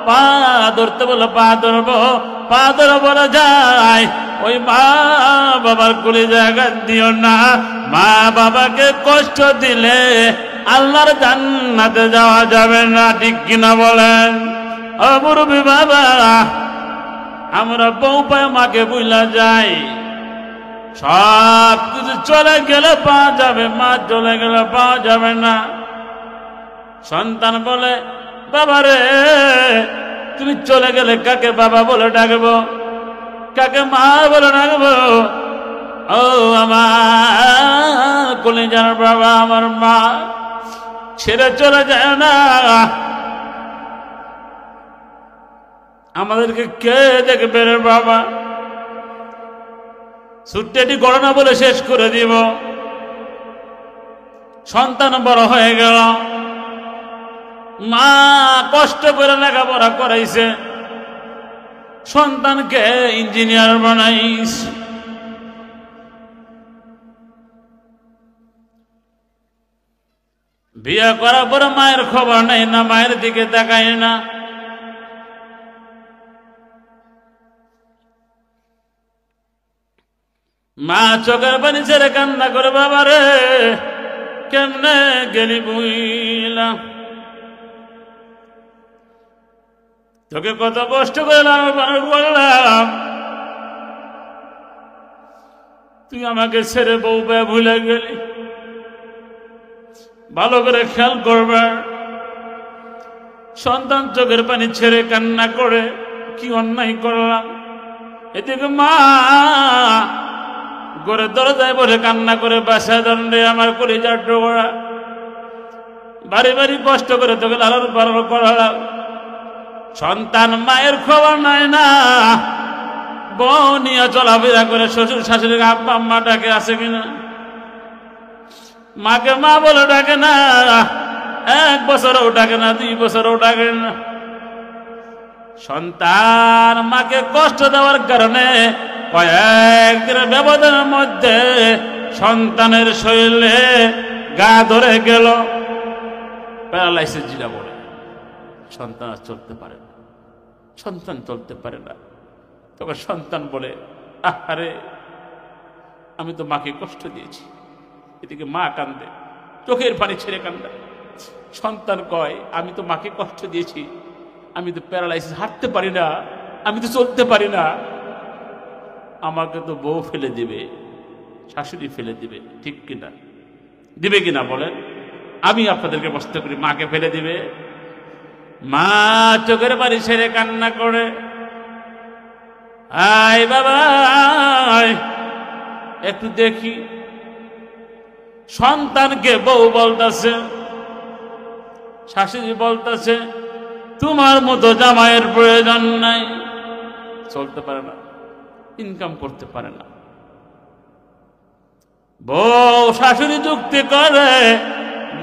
পা ধরতে বলে পা ধরবো, পা ধরে বলে যায় ওই মা বাবার কোলে জায়গা দিও না, মা বাবাকে কষ্ট দিলে আল্লাহর জান্নাতে যাওয়া যাবে না। ঠিক কিনা বলেন? ও মুরব্বি বাবা, আমরা বউ পায় মাকে বুঝলা যাই, সব কিছু চলে গেলে পাওয়া যাবে, মা চলে গেলে পাওয়া যাবে না। সন্তান বলে বাবা রে, তুমি চলে গেলে কাকে বাবা বলে ডাকবো, কাকে মা বলে ডাকবো? ও আমার কলিজার বাবা, আমার মা ছেড়ে চলে যায় না, আমাদেরকে কে দেখবে রে বাবা? ছুট্টেটি গণনা বলে শেষ করে দিব। সন্তান বড় হয়ে গেল, মা কষ্ট করে লেখাপড়া করাইছে, সন্তানকে ইঞ্জিনিয়ার বানাইস। বিয়ে করার পরে মায়ের খবর নেই না, মায়ের দিকে তাকায় না। মা চোখের পানি ছেড়ে কান্না করে বাবা রে কেমনে গেলি বুইলাম, তোকে কত কষ্ট করে মানুষ করলাম, তুই আমাকে ছেড়ে বউ পেয়ে ভুলে গেলি। ভালো করে খেয়াল করবে। সন্তান চোখের পানি ছেড়ে কান্না করে কি অন্যায় করলাম। এদিকে মা ঘরে দরজায় বসে কান্না করে বাসায় দণ্ডে আমার কলিজার টুকরা, বাড়ি বাড়ি কষ্ট করে তোকে লালন পালন করালাম। সন্তান মায়ের খবর নাই না, বউ নিয়ে চলাফেরা করে, শ্বশুর শাশুড়িকে আব্বা আম্মা ডাকে, আছে কিনা? মাকে মা বলে ডাকে না, 1 বছরও ডাকে না, 2 বছরও ডাকে না। সন্তান মাকে কষ্ট দেওয়ার কারণে কয়েকদিনের ব্যবধানের মধ্যে সন্তানের শরীরে গা ধরে গেল, প্যারালাইসিস যেটা বলে। সন্তান আর চলতে পারে না, সন্তান চলতে পারে না। তখন সন্তান বলে আরে আমি তো মাকে কষ্ট দিয়েছি। এদিকে মা কান্দে, চোখের পানি ছেড়ে কান্দে। সন্তান কয় আমি তো মাকে কষ্ট দিয়েছি, আমি তো প্যারালাইসিস, হাঁটতে পারি না, আমি তো চলতে পারি না, আমাকে তো বউ ফেলে দিবে, শাশুড়ি ফেলে দিবে। ঠিক কিনা? দিবে কিনা বলেন? আমি আপনাদেরকে প্রশ্ন করি, মাকে ফেলে দিবে? মা চোখের পানি ছেড়ে কান্না করে আয় বাবা একটু দেখি। সন্তানকে বউ বলতেছে, শাশুড়ি বলতেছে তোমার মতো জামাইয়ের প্রয়োজন নাই, চলতে পারে না, ইনকাম করতে পারে না। বউ শাশুড়ি যুক্তি করে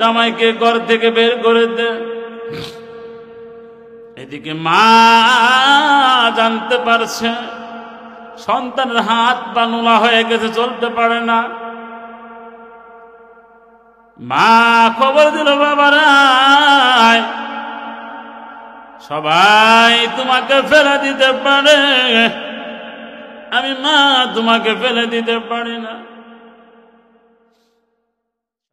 জামাইকে ঘর থেকে বের করে দে। এদিকে মা জানতে পারছে সন্তানের হাত পা নোলা হয়ে গেছে, চলতে পারে না। মা খবর দিল বাবারা সবাই তোমাকে ফেলে দিতে পারে, আমি মা তোমাকে ফেলে দিতে পারি না।